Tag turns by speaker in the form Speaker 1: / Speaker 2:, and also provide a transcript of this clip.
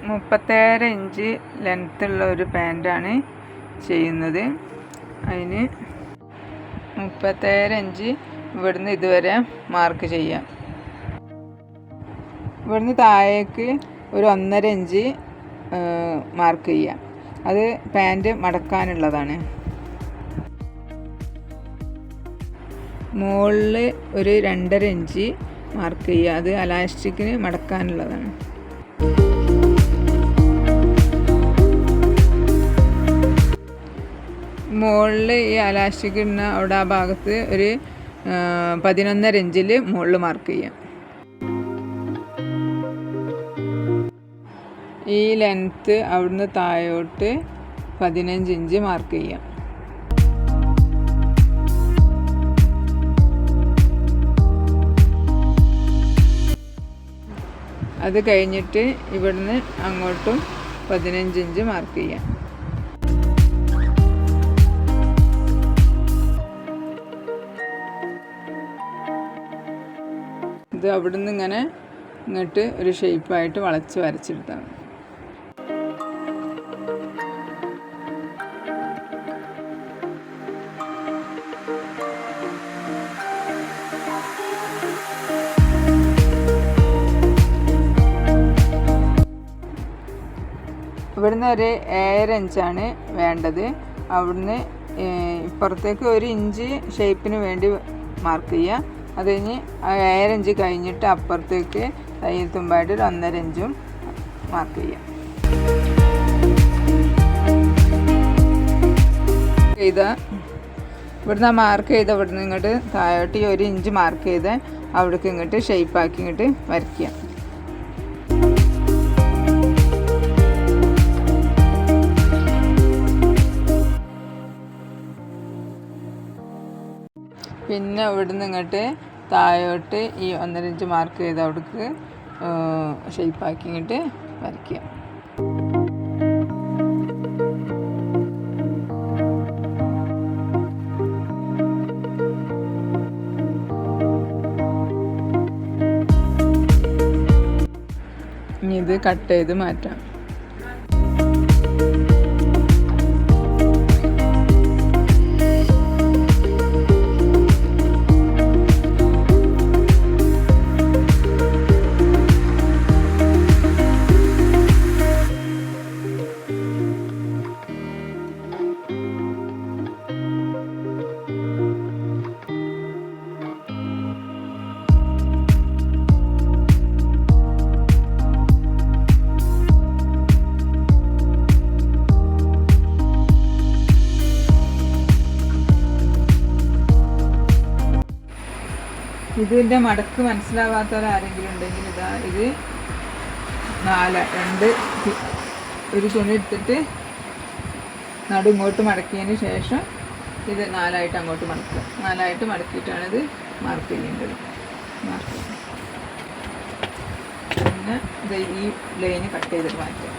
Speaker 1: 37 inch ലെങ്ത്തുള്ള ഒരു പാൻറ്റാണ് ചെയ്യുന്നത്. അതിന് 37 ഇഞ്ച് ഇവിടുന്ന് ഇതുവരെ മാർക്ക് ചെയ്യാം. ഇവിടുന്ന് താഴേക്ക് ഒരു 1.5 ഇഞ്ച് മാർക്ക് ചെയ്യാം. അത് പാൻറ്റ് മടക്കാനുള്ളതാണ്. മുകളിൽ ഒരു 2.5 ഇഞ്ച് മാർക്ക് ചെയ്യുക. അത് അലാസ്റ്റിക്കിന് മടക്കാനുള്ളതാണ്. മുകളിൽ ഈ അലാസ്റ്റിക് ഇടുന്ന അവിടെ ആ ഭാഗത്ത് ഒരു 11.5 ഇഞ്ചിൽ മുകളിൽ മാർക്ക് ചെയ്യാം. ഈ ലെങ്ത്ത് അവിടുന്ന് താഴോട്ട് 15 ഇഞ്ച് മാർക്ക് ചെയ്യാം. അത് കഴിഞ്ഞിട്ട് ഇവിടുന്ന് അങ്ങോട്ടും 15 ഇഞ്ച് മാർക്ക് ചെയ്യാം. ഇത് അവിടുന്ന് ഇങ്ങനെ ഇങ്ങോട്ട് ഒരു ഷേപ്പായിട്ട് വളച്ച് വരച്ചെടുത്താൽ മതി. ഇവിടുന്ന് ഒരു 1.5 ഇഞ്ചാണ് വേണ്ടത്. അവിടുന്ന് ഇപ്പുറത്തേക്ക് 1 ഇഞ്ച് ഷേപ്പിന് വേണ്ടി മാർക്ക് ചെയ്യുക. അത് കഴിഞ്ഞ് 1.5 ഇഞ്ച് കഴിഞ്ഞിട്ട് അപ്പുറത്തേക്ക് തയ്യൽ തുമ്പായിട്ട് ഒരു 1.5 ഇഞ്ചും മാർക്ക് ചെയ്യാം. ഇവിടുന്ന് മാർക്ക് ചെയ്ത ഇവിടുന്ന് ഇങ്ങോട്ട് താഴോട്ട് 1 ഇഞ്ച് മാർക്ക് ചെയ്ത് അവിടേക്ക് ഇങ്ങോട്ട് ഷേപ്പാക്കി ഇങ്ങോട്ട് വരയ്ക്കുക. പിന്നെ ഇവിടുന്ന് ഇങ്ങോട്ട് താഴോട്ട് ഈ 1.5 ഇഞ്ച് മാർക്ക് ചെയ്ത് അവിടേക്ക് ഷേപ്പാക്കി ഇങ്ങോട്ട് വരയ്ക്കുക. ഇനി ഇത് കട്ട് ചെയ്ത് മാറ്റാം. ഇതിൻ്റെ മടക്ക് മനസ്സിലാവാത്തവരാരെങ്കിലും ഉണ്ടെങ്കിൽ ഇതാ ഇത് 2 ഒരു തുണി എടുത്തിട്ട് ഇങ്ങോട്ട് മടക്കിയതിന് ശേഷം ഇത് 4 അങ്ങോട്ട് മടക്കുക. 4 മടക്കിയിട്ടാണ് ഇത് മാർക്ക് ചെയ്യേണ്ടത്. പിന്നെ ഇത് ഈ ലൈന് കട്ട് ചെയ്തിട്ട് മാറ്റുക.